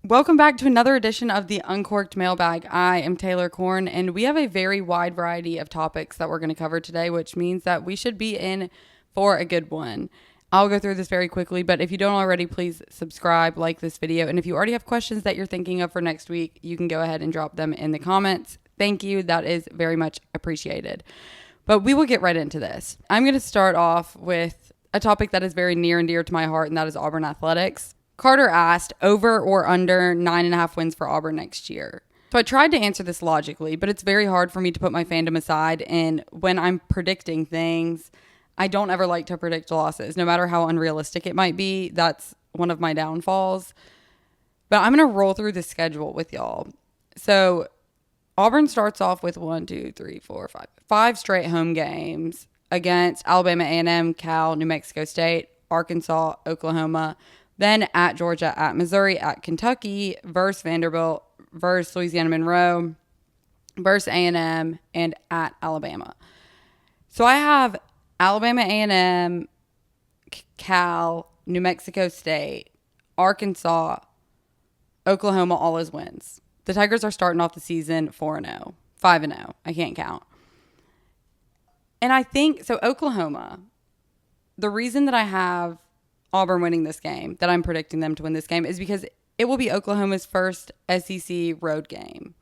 Welcome back to another edition of the Uncorked Mailbag. I am Taylor Korn, and we have a very wide variety of topics that we're going to cover today, which means that we should be in for a good one. I'll go through this very quickly, but if you don't already, please subscribe, like this video, and if you already have questions that you're thinking of for next week, you can go ahead and drop them in the comments. Thank you. That is very much appreciated. But we will get right into this. I'm going to start off with a topic that is very near and dear to my heart, and that is Auburn athletics. Carter asked over or under 9.5 wins for Auburn next year. So I tried to answer this logically, but it's very hard for me to put my fandom aside. And when I'm predicting things, I don't ever like to predict losses, no matter how unrealistic it might be. That's one of my downfalls. But I'm going to roll through the schedule with y'all. So Auburn starts off with 5 straight home games against Alabama A&M, Cal, New Mexico State, Arkansas, Oklahoma, then at Georgia, at Missouri, at Kentucky, versus Vanderbilt, versus Louisiana Monroe, versus A&M, and at Alabama. So I have Alabama A&M, Cal, New Mexico State, Arkansas, Oklahoma, all as wins. The Tigers are starting off the season 4-0, 5-0. I can't count. And I think, so Oklahoma, the reason that I have Auburn winning this game, that I'm predicting them to win this game, is because it will be Oklahoma's first SEC road game.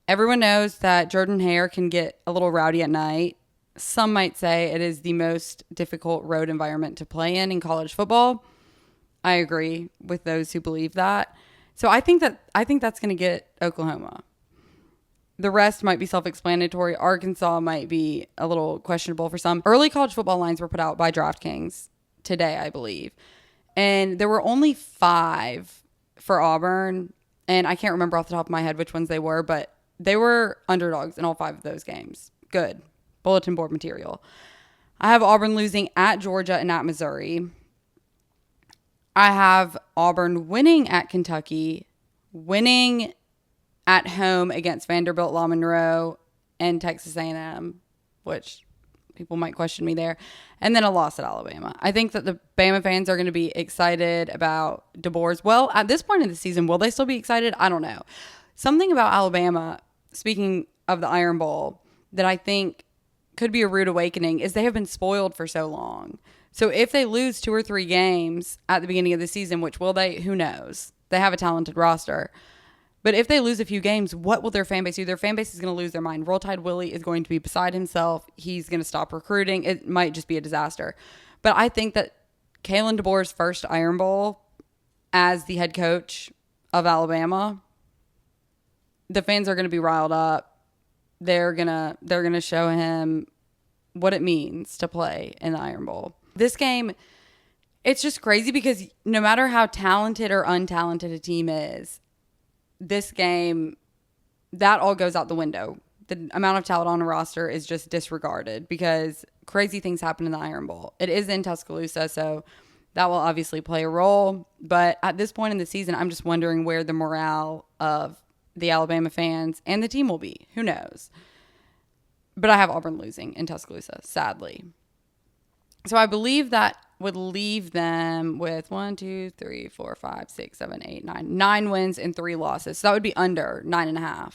Everyone knows that Jordan Hare can get a little rowdy at night. Some might say it is the most difficult road environment to play in college football. I agree with those who believe that. So I think that's going to get Oklahoma. The rest might be self-explanatory. Arkansas might be a little questionable for some. Early college football lines were put out by DraftKings today, I believe. And there were only 5 for Auburn. And I can't remember off the top of my head which ones they were, but they were underdogs in all 5 of those games. Good. Bulletin board material. I have Auburn losing at Georgia and at Missouri. I have Auburn winning at Kentucky, winning at home against Vanderbilt, La Monroe, and Texas A&M, which people might question me there, and then a loss at Alabama. I think that the Bama fans are going to be excited about DeBoer's. Well, at this point in the season, will they still be excited? I don't know. Something about Alabama, speaking of the Iron Bowl, that I think could be a rude awakening is they have been spoiled for so long. So if they lose 2 or 3 games at the beginning of the season, which will they? Who knows? They have a talented roster. But if they lose a few games, what will their fan base do? Their fan base is going to lose their mind. Roll Tide Willie is going to be beside himself. He's going to stop recruiting. It might just be a disaster. But I think that Kalen DeBoer's first Iron Bowl as the head coach of Alabama, the fans are going to be riled up. They're gonna show him what it means to play in the Iron Bowl. This game, it's just crazy because no matter how talented or untalented a team is, this game, that all goes out the window. The amount of talent on a roster is just disregarded because crazy things happen in the Iron Bowl. It is in Tuscaloosa, so that will obviously play a role. But at this point in the season, I'm just wondering where the morale of the Alabama fans and the team will be. Who knows? But I have Auburn losing in Tuscaloosa, sadly. So I believe that would leave them with 9 wins and 3 losses. So that would be under 9.5.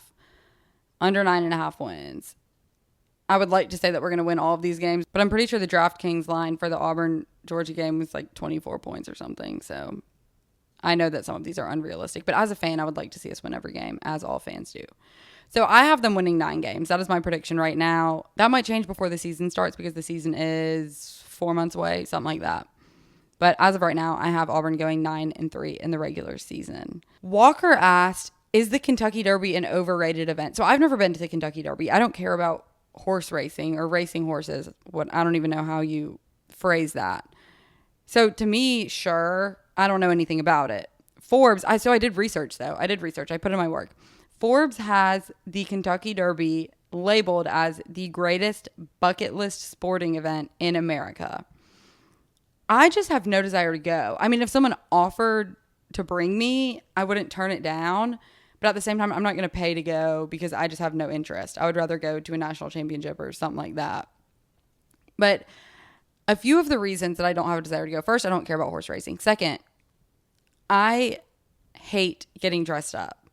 Under 9.5 wins. I would like to say that we're going to win all of these games, but I'm pretty sure the DraftKings line for the Auburn-Georgia game was like 24 points or something. So I know that some of these are unrealistic, but as a fan, I would like to see us win every game, as all fans do. So I have them winning 9 games. That is my prediction right now. That might change before the season starts because the season is 4 months away, something like that. But as of right now, I have Auburn going 9-3 in the regular season. Walker asked, is the Kentucky Derby an overrated event? So I've never been to the Kentucky Derby. I don't care about horse racing or racing horses. I don't even know how you phrase that. So to me, sure, I don't know anything about it. Forbes, I did research though. I put in my work. Forbes has the Kentucky Derby labeled as the greatest bucket list sporting event in America. I just have no desire to go. I mean, if someone offered to bring me, I wouldn't turn it down. But at the same time, I'm not going to pay to go because I just have no interest. I would rather go to a national championship or something like that. But a few of the reasons that I don't have a desire to go. First, I don't care about horse racing. Second, I hate getting dressed up.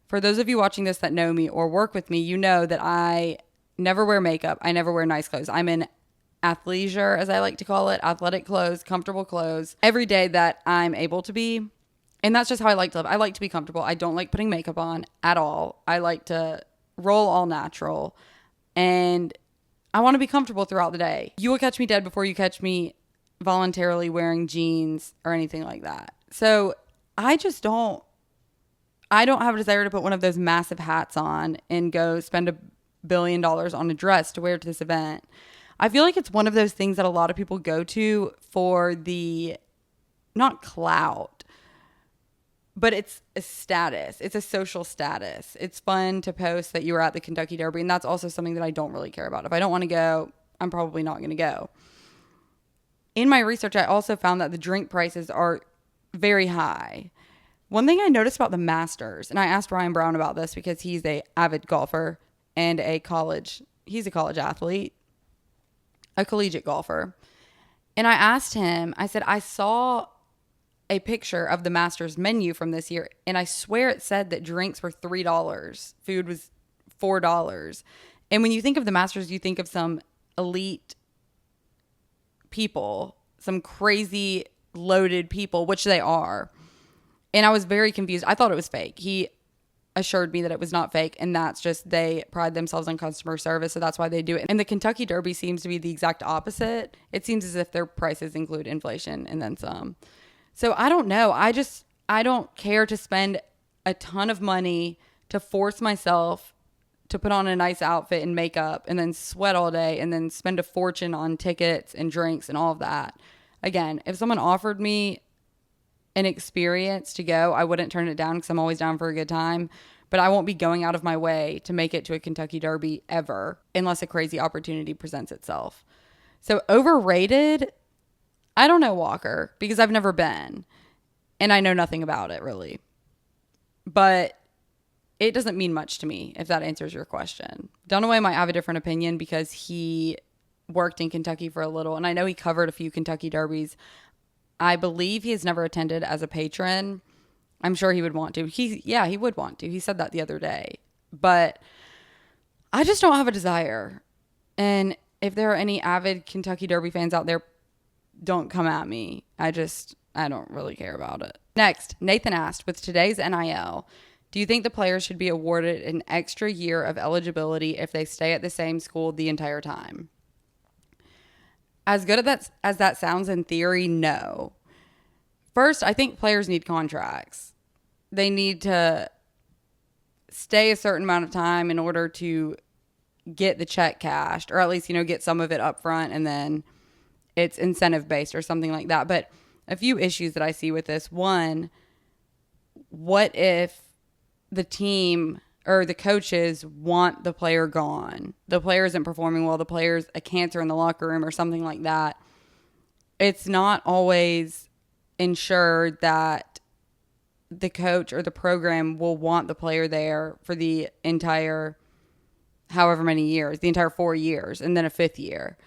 For those of you watching this that know me or work with me, you know that I never wear makeup. I never wear nice clothes. I'm in athleisure, as I like to call it, athletic clothes, comfortable clothes, every day that I'm able to be. And that's just how I like to live. I like to be comfortable. I don't like putting makeup on at all. I like to roll all natural. And I want to be comfortable throughout the day. You will catch me dead before you catch me voluntarily wearing jeans or anything like that. So I don't have a desire to put one of those massive hats on and go spend $1 billion on a dress to wear to this event. I feel like it's one of those things that a lot of people go to for the, not clout, but it's a status. It's a social status. It's fun to post that you were at the Kentucky Derby, and that's also something that I don't really care about. If I don't want to go, I'm probably not going to go. In my research, I also found that the drink prices are very high. One thing I noticed about the Masters, and I asked Ryan Brown about this because he's an avid golfer and he's a college athlete, a collegiate golfer. And I asked him, I said, I saw a picture of the Masters menu from this year, and I swear it said that drinks were $3, food was $4. And when you think of the Masters, you think of some elite people, some crazy loaded people, which they are. And I was very confused. I thought it was fake. He assured me that it was not fake, and that's just, they pride themselves on customer service, so that's why they do it. And the Kentucky Derby seems to be the exact opposite. It seems as if their prices include inflation and then some. So I don't know. I don't care to spend a ton of money to force myself to put on a nice outfit and makeup and then sweat all day and then spend a fortune on tickets and drinks and all of that. Again, if someone offered me an experience to go, I wouldn't turn it down because I'm always down for a good time. But I won't be going out of my way to make it to a Kentucky Derby ever unless a crazy opportunity presents itself. So overrated, I don't know, Walker, because I've never been and I know nothing about it really. But it doesn't mean much to me, if that answers your question. Dunaway might have a different opinion because he worked in Kentucky for a little, and I know he covered a few Kentucky Derbies. I believe he has never attended as a patron. I'm sure he would want to. He would want to. He said that the other day. But I just don't have a desire. And if there are any avid Kentucky Derby fans out there, don't come at me. I don't really care about it. Next, Nathan asked, with today's NIL, do you think the players should be awarded an extra year of eligibility if they stay at the same school the entire time? As good as that sounds in theory, no. First, I think players need contracts. They need to stay a certain amount of time in order to get the check cashed, or at least, get some of it up front and then it's incentive based or something like that. But a few issues that I see with this. One, what if the team or the coaches want the player gone? The player isn't performing well. The player's a cancer in the locker room or something like that. It's not always ensured that the coach or the program will want the player there for the entire however many years, the entire 4 years, and then a 5th year.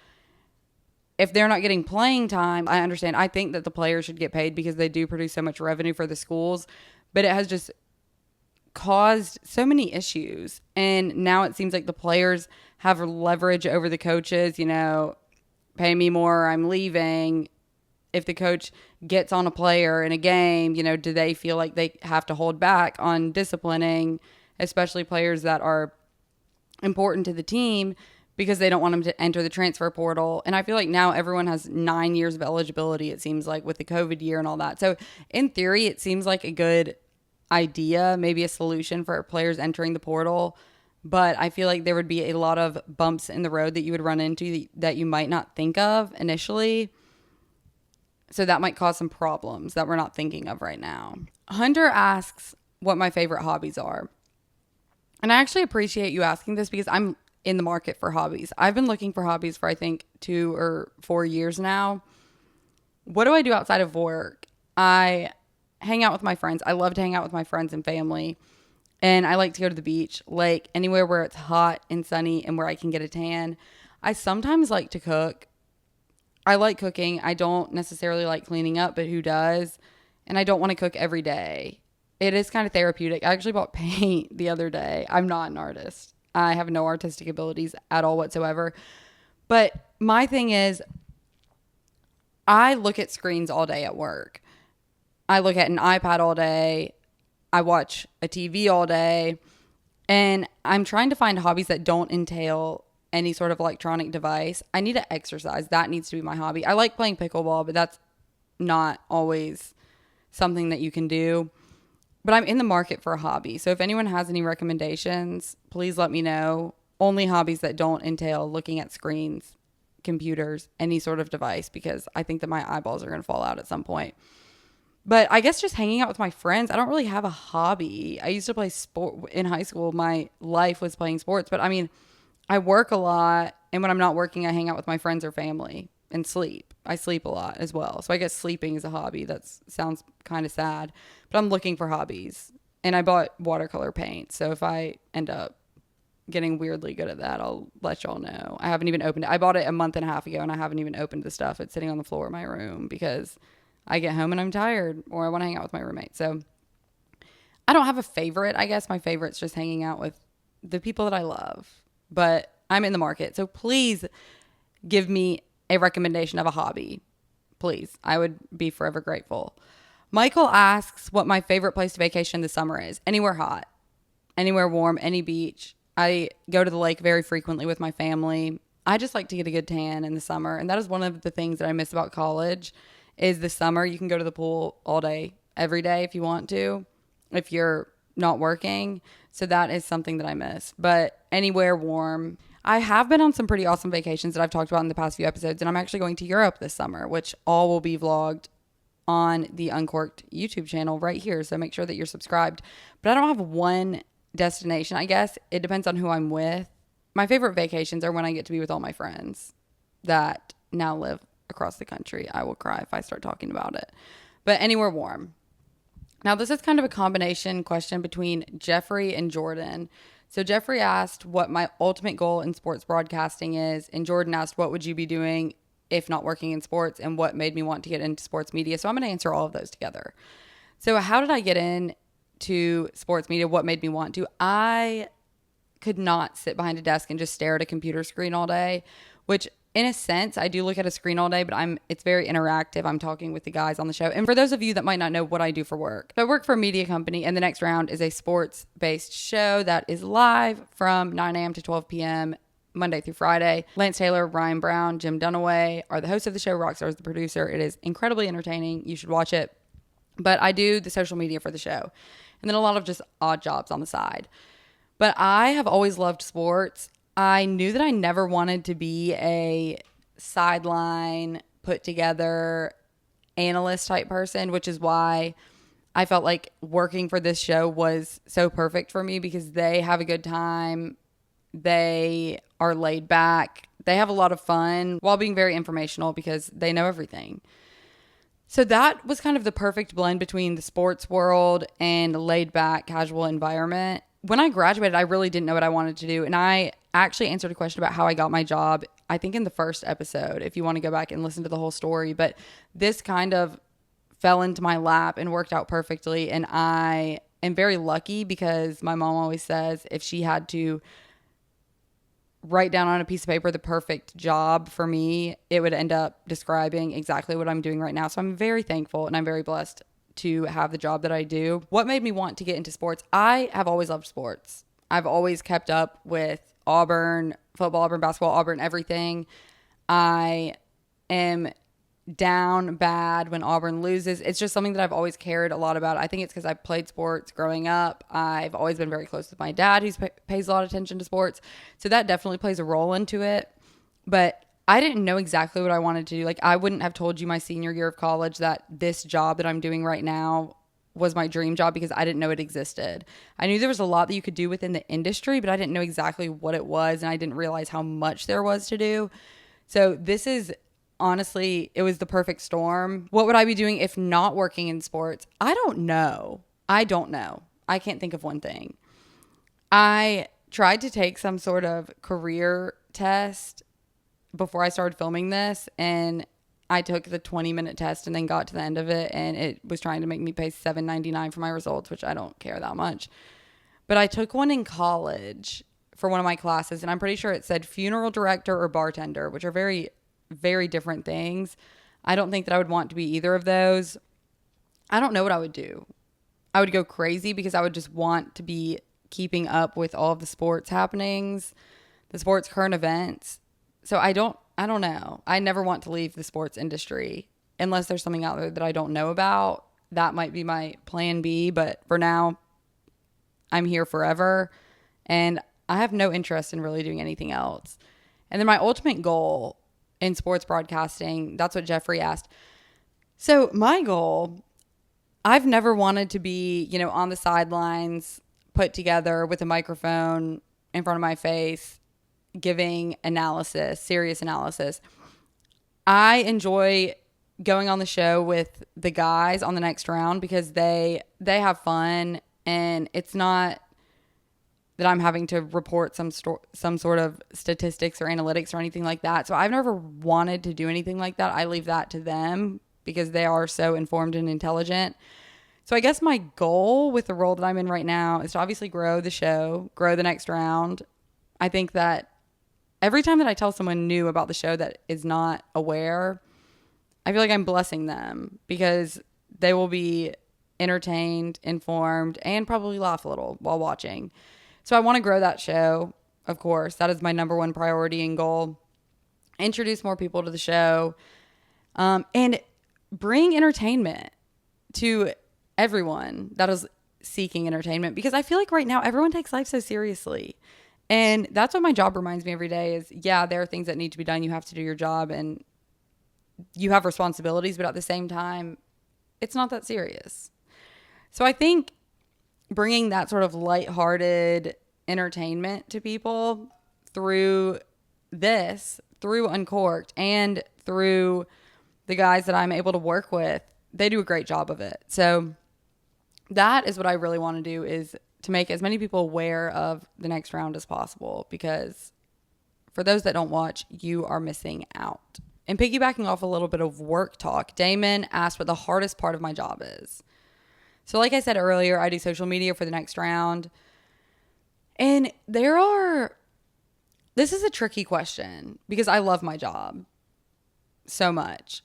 If they're not getting playing time, I understand. I think that the players should get paid because they do produce so much revenue for the schools, but it has just caused so many issues. And now it seems like the players have leverage over the coaches, pay me more, I'm leaving. If the coach gets on a player in a game, do they feel like they have to hold back on disciplining, especially players that are important to the team, because they don't want them to enter the transfer portal. And I feel like now everyone has 9 years of eligibility, it seems like, with the COVID year and all that. So in theory, it seems like a good idea, maybe a solution for players entering the portal. But I feel like there would be a lot of bumps in the road that you would run into that you might not think of initially. So that might cause some problems that we're not thinking of right now. Hunter asks what my favorite hobbies are. And I actually appreciate you asking this because I'm in the market for hobbies. I've been looking for hobbies for, I think, 2 or 4 years now. What do I do outside of work? I hang out with my friends. I love to hang out with my friends and family. And I like to go to the beach, lake, anywhere where it's hot and sunny and where I can get a tan. I sometimes like to cook. I like cooking. I don't necessarily like cleaning up, but who does? And I don't want to cook every day. It is kind of therapeutic. I actually bought paint the other day. I'm not an artist. I have no artistic abilities at all whatsoever. But my thing is, I look at screens all day at work. I look at an iPad all day. I watch a TV all day. And I'm trying to find hobbies that don't entail any sort of electronic device. I need to exercise. That needs to be my hobby. I like playing pickleball, but that's not always something that you can do. But I'm in the market for a hobby. So if anyone has any recommendations, please let me know. Only hobbies that don't entail looking at screens, computers, any sort of device, because I think that my eyeballs are going to fall out at some point. But I guess just hanging out with my friends. I don't really have a hobby. I used to play sport in high school. My life was playing sports. But I mean, I work a lot. And when I'm not working, I hang out with my friends or family and sleep. I sleep a lot as well. So I guess sleeping is a hobby. That sounds kind of sad. But I'm looking for hobbies. And I bought watercolor paint. So if I end up getting weirdly good at that, I'll let y'all know. I haven't even opened it. I bought it a month and a half ago and I haven't even opened the stuff. It's sitting on the floor of my room because I get home and I'm tired or I want to hang out with my roommate. So I don't have a favorite. I guess my favorite's just hanging out with the people that I love. But I'm in the market. So please give me a recommendation of a hobby. Please. I would be forever grateful. Michael asks what my favorite place to vacation this summer is. Anywhere hot, anywhere warm, any beach. I go to the lake very frequently with my family. I just like to get a good tan in the summer. And that is one of the things that I miss about college is the summer. You can go to the pool all day, every day if you want to, if you're not working. So that is something that I miss. But anywhere warm. I have been on some pretty awesome vacations that I've talked about in the past few episodes. And I'm actually going to Europe this summer, which all will be vlogged on the Uncorked YouTube channel right here. So make sure that you're subscribed. But I don't have one destination. I guess it depends on who I'm with. My favorite vacations are when I get to be with all my friends that now live across the country. I will cry if I start talking about it. But anywhere warm. Now, this is kind of a combination question between Jeffrey and Jordan. So Jeffrey asked what my ultimate goal in sports broadcasting is, and Jordan asked what would you be doing if not working in sports, and what made me want to get into sports media. So I'm going to answer all of those together. So how did I get into sports media? What made me want to? I could not sit behind a desk and just stare at a computer screen all day, which in a sense, I do look at a screen all day, but it's very interactive. I'm talking with the guys on the show. And for those of you that might not know what I do for work, I work for a media company, and the next round is a sports-based show that is live from 9 a.m. to 12 p.m. Monday through Friday. Lance Taylor, Ryan Brown, Jim Dunaway are the hosts of the show. Rockstar is the producer. It is incredibly entertaining. You should watch it. But I do the social media for the show. And then a lot of just odd jobs on the side. But I have always loved sports. I knew that I never wanted to be a sideline, put together analyst type person, which is why I felt like working for this show was so perfect for me because they have a good time. They are laid back. They have a lot of fun while being very informational because they know everything. So that was kind of the perfect blend between the sports world and laid back, casual environment. When I graduated, I really didn't know what I wanted to do. And I actually answered a question about how I got my job, I think in the first episode, if you want to go back and listen to the whole story. But this kind of fell into my lap and worked out perfectly. And I am very lucky because my mom always says if she had to write down on a piece of paper the perfect job for me, it would end up describing exactly what I'm doing right now. So I'm very thankful and I'm very blessed to have the job that I do. What made me want to get into sports? I have always loved sports. I've always kept up with Auburn football, Auburn basketball, Auburn everything. I am down bad when Auburn loses. It's just something that I've always cared a lot about. I think it's because I played sports growing up. I've always been very close with my dad, who pays a lot of attention to sports. So that definitely plays a role into it. But I didn't know exactly what I wanted to do. Like, I wouldn't have told you my senior year of college that this job that I'm doing right now was my dream job because I didn't know it existed. I knew there was a lot that you could do within the industry, but I didn't know exactly what it was, and I didn't realize how much there was to do. So this is honestly, it was the perfect storm. What would I be doing if not working in sports? I don't know. I can't think of one thing. I tried to take some sort of career test before I started filming this, and I took the 20-minute test and then got to the end of it, and it was trying to make me pay $7.99 for my results, which I don't care that much. But I took one in college for one of my classes, and I'm pretty sure it said funeral director or bartender, which are very, very different things. I don't think that I would want to be either of those. I don't know what I would do. I would go crazy because I would just want to be keeping up with all of the sports happenings, the sports current events. So I don't know. I never want to leave the sports industry unless there's something out there that I don't know about. That might be my plan B, but for now, I'm here forever, and I have no interest in really doing anything else. And then my ultimate goal in sports broadcasting, that's what Jeffrey asked. So my goal, I've never wanted to be, on the sidelines, put together with a microphone in front of my face, giving analysis, serious analysis. I enjoy going on the show with the guys on the next round because they have fun, and it's not that I'm having to report some sort of statistics or analytics or anything like that. So I've never wanted to do anything like that. I leave that to them because they are so informed and intelligent. So I guess my goal with the role that I'm in right now is to obviously grow the show, grow the next round. I think that every time that I tell someone new about the show that is not aware, I feel like I'm blessing them because they will be entertained, informed, and probably laugh a little while watching. So I want to grow that show, of course. That is my number one priority and goal. Introduce more people to the show, and bring entertainment to everyone that is seeking entertainment, because I feel like right now everyone takes life so seriously. And that's what my job reminds me every day is, yeah, there are things that need to be done. You have to do your job and you have responsibilities, but at the same time, it's not that serious. So I think bringing that sort of lighthearted entertainment to people through this, through Uncorked, and through the guys that I'm able to work with, they do a great job of it. So that is what I really want to do, is to make as many people aware of the next round as possible, because for those that don't watch, you are missing out. And piggybacking off a little bit of work talk, Damon asked what the hardest part of my job is. So like I said earlier, I do social media for the next round. And this is a tricky question because I love my job so much.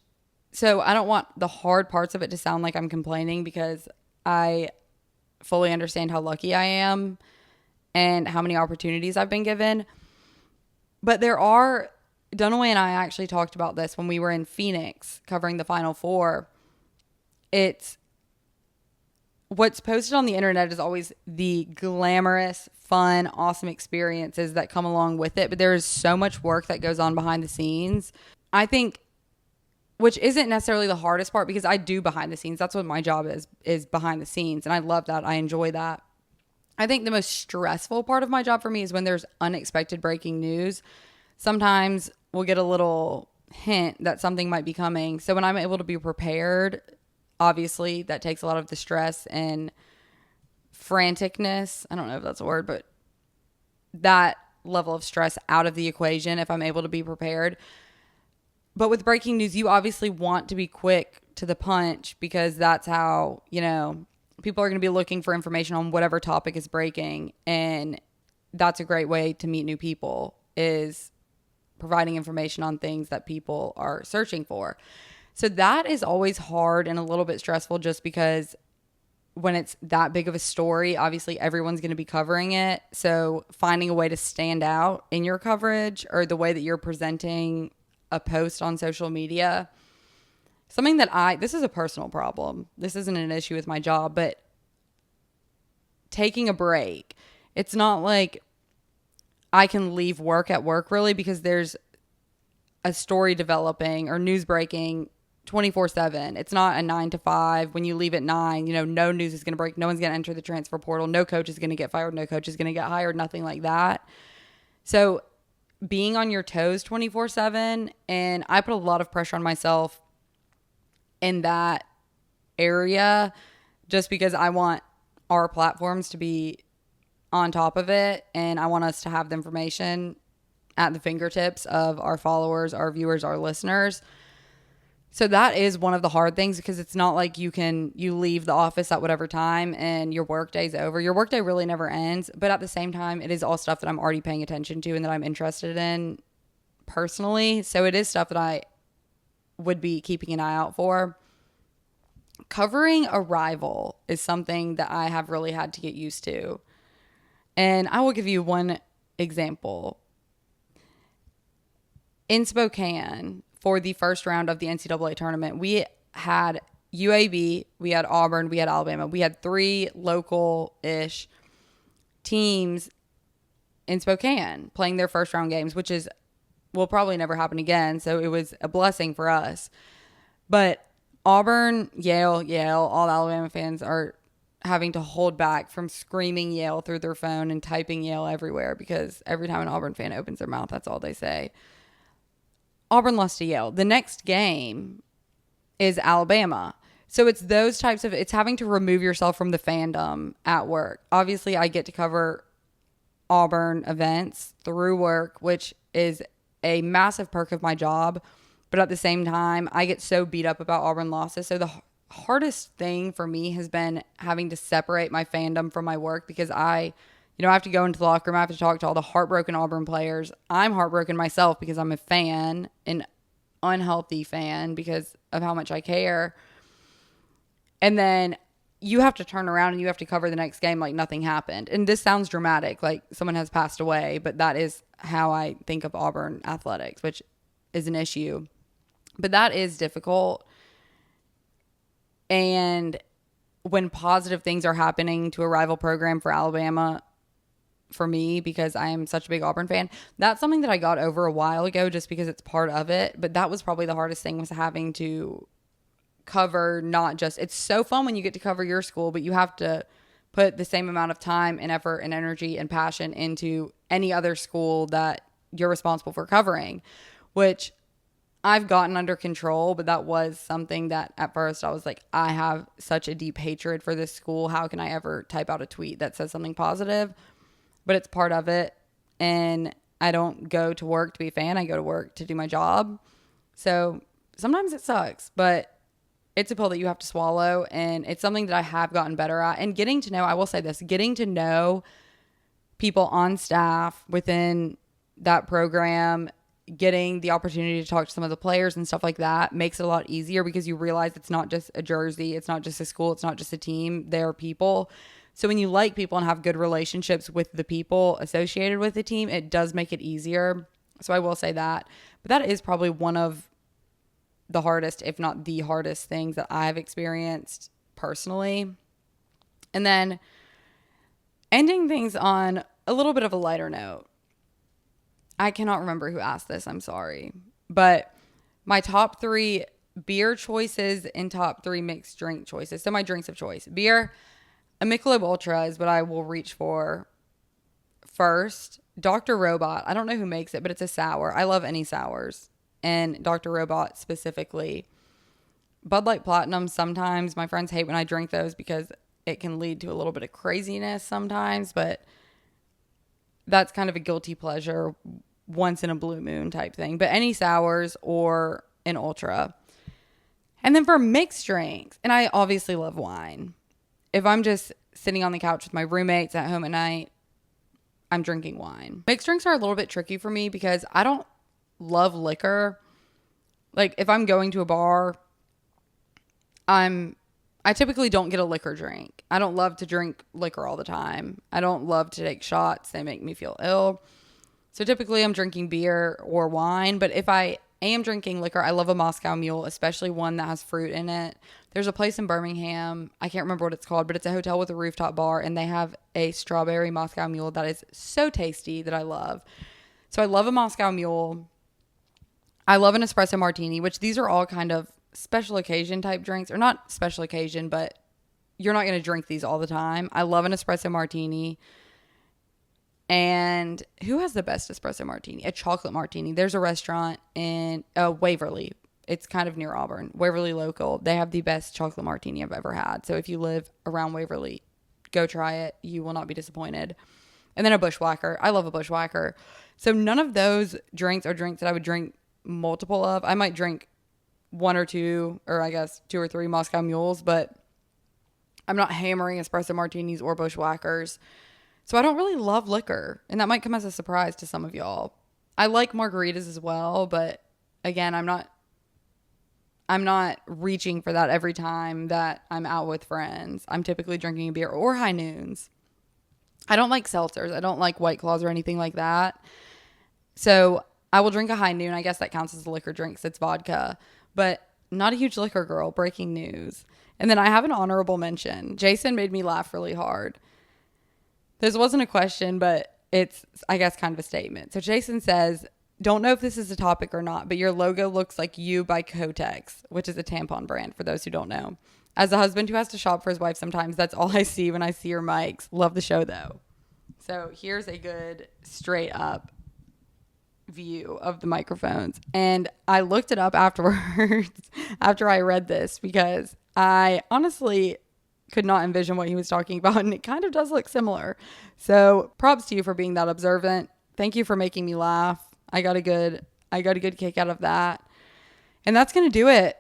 So I don't want the hard parts of it to sound like I'm complaining, because I fully understand how lucky I am and how many opportunities I've been given. But Dunaway and I actually talked about this when we were in Phoenix covering the Final Four. What's posted on the internet is always the glamorous, fun, awesome experiences that come along with it. But there is so much work that goes on behind the scenes. I think, which isn't necessarily the hardest part, because I do behind the scenes. That's what my job is behind the scenes. And I love that. I enjoy that. I think the most stressful part of my job for me is when there's unexpected breaking news. Sometimes we'll get a little hint that something might be coming. So when I'm able to be prepared, obviously that takes a lot of the stress and franticness. I don't know if that's a word, but that level of stress out of the equation if I'm able to be prepared. But with breaking news, you obviously want to be quick to the punch, because that's how, people are going to be looking for information on whatever topic is breaking. And that's a great way to meet new people, is providing information on things that people are searching for. So that is always hard and a little bit stressful, just because when it's that big of a story, obviously everyone's going to be covering it. So finding a way to stand out in your coverage or the way that you're presenting a post on social media, something that this is a personal problem. This isn't an issue with my job, but taking a break. It's not like I can leave work at work, really, because there's a story developing or news breaking 24/7. It's not a 9 to 5. When you leave at 9, no news is going to break. No one's going to enter the transfer portal. No coach is going to get fired. No coach is going to get hired. Nothing like that. So being on your toes 24/7, and I put a lot of pressure on myself in that area, just because I want our platforms to be on top of it, and I want us to have the information at the fingertips of our followers, our viewers, our listeners. So that is one of the hard things, because it's not like you leave the office at whatever time and your work day's over. Your work day really never ends. But at the same time, it is all stuff that I'm already paying attention to and that I'm interested in personally. So it is stuff that I would be keeping an eye out for. Covering a rival is something that I have really had to get used to. And I will give you one example. In Spokane, for the first round of the NCAA tournament, we had UAB, we had Auburn, we had Alabama. We had 3 local-ish teams in Spokane playing their first round games, which will probably never happen again. So it was a blessing for us. But Auburn, Yale, all Alabama fans are having to hold back from screaming Yale through their phone and typing Yale everywhere, because every time an Auburn fan opens their mouth, that's all they say. Auburn lost to Yale. The next game is Alabama. So it's it's having to remove yourself from the fandom at work. Obviously, I get to cover Auburn events through work, which is a massive perk of my job. But at the same time, I get so beat up about Auburn losses. So the hardest thing for me has been having to separate my fandom from my work, because I have to go into the locker room. I have to talk to all the heartbroken Auburn players. I'm heartbroken myself because I'm a fan, an unhealthy fan, because of how much I care. And then you have to turn around and you have to cover the next game like nothing happened. And this sounds dramatic, like someone has passed away, but that is how I think of Auburn athletics, which is an issue. But that is difficult. And when positive things are happening to a rival program for Alabama, for me, because I am such a big Auburn fan, that's something that I got over a while ago just because it's part of it. But that was probably the hardest thing, was having to cover not just, it's so fun when you get to cover your school, but you have to put the same amount of time and effort and energy and passion into any other school that you're responsible for covering, which I've gotten under control. But that was something that at first I was like, I have such a deep hatred for this school. How can I ever type out a tweet that says something positive? But it's part of it. And I don't go to work to be a fan. I go to work to do my job. So sometimes it sucks, but it's a pill that you have to swallow. And it's something that I have gotten better at. And getting to know, I will say this, getting to know people on staff within that program, getting the opportunity to talk to some of the players and stuff like that makes it a lot easier, because you realize it's not just a jersey. It's not just a school. It's not just a team. They're people. So when you like people and have good relationships with the people associated with the team, it does make it easier. So I will say that. But that is probably one of the hardest, if not the hardest things that I've experienced personally. And then ending things on a little bit of a lighter note. I cannot remember who asked this. I'm sorry. But my top 3 beer choices and top 3 mixed drink choices. So my drinks of choice. Beer, a Michelob Ultra is what I will reach for first. Dr. Robot. I don't know who makes it, but it's a sour. I love any sours. And Dr. Robot specifically. Bud Light Platinum sometimes. My friends hate when I drink those because it can lead to a little bit of craziness sometimes. But that's kind of a guilty pleasure, once in a blue moon type thing. But any sours or an Ultra. And then for mixed drinks, and I obviously love wine. If I'm just sitting on the couch with my roommates at home at night, I'm drinking wine. Mixed drinks are a little bit tricky for me because I don't love liquor. Like if I'm going to a bar, I typically don't get a liquor drink. I don't love to drink liquor all the time. I don't love to take shots. They make me feel ill. So typically I'm drinking beer or wine. But if I am drinking liquor, I love a Moscow Mule, especially one that has fruit in it. There's a place in Birmingham, I can't remember what it's called, but it's a hotel with a rooftop bar, and they have a strawberry Moscow Mule that is so tasty that I love. So I love a Moscow Mule. I love an espresso martini, which these are all kind of special occasion type drinks, or not special occasion, but you're not going to drink these all the time. I love an espresso martini. And who has the best espresso martini? A chocolate martini. There's a restaurant in Waverly. It's kind of near Auburn. Waverly local. They have the best chocolate martini I've ever had. So if you live around Waverly, go try it. You will not be disappointed. And then a Bushwhacker. I love a Bushwhacker. So none of those drinks are drinks that I would drink multiple of. I might drink one or two, or I guess 2 or 3 Moscow Mules, but I'm not hammering espresso martinis or bushwhackers. So I don't really love liquor, and that might come as a surprise to some of y'all. I like margaritas as well, but again, I'm not reaching for that every time that I'm out with friends. I'm typically drinking a beer or high noons. I don't like seltzers. I don't like White Claws or anything like that. So I will drink a high noon. I guess that counts as a liquor drink. It's vodka, but not a huge liquor girl. Breaking news. And then I have an honorable mention. Jason made me laugh really hard. This wasn't a question, but it's, I guess, kind of a statement. So Jason says, don't know if this is a topic or not, but your logo looks like You by Kotex, which is a tampon brand for those who don't know. As a husband who has to shop for his wife sometimes, that's all I see when I see your mics. Love the show, though. So here's a good straight up view of the microphones. And I looked it up afterwards, after I read this, because I honestly could not envision what he was talking about, and it kind of does look similar. So props to you for being that observant. Thank you for making me laugh. I got a good kick out of that. And that's going to do it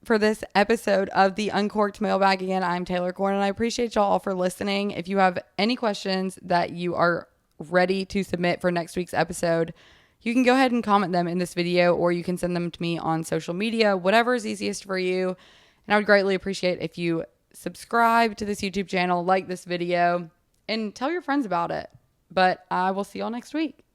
for this episode of the Uncorked Mailbag. Again, I'm Taylor Korn, and I appreciate y'all all for listening. If you have any questions that you are ready to submit for next week's episode, you can go ahead and comment them in this video, or you can send them to me on social media, whatever is easiest for you. And I would greatly appreciate if you subscribe to this YouTube channel, like this video, and tell your friends about it. But I will see y'all next week.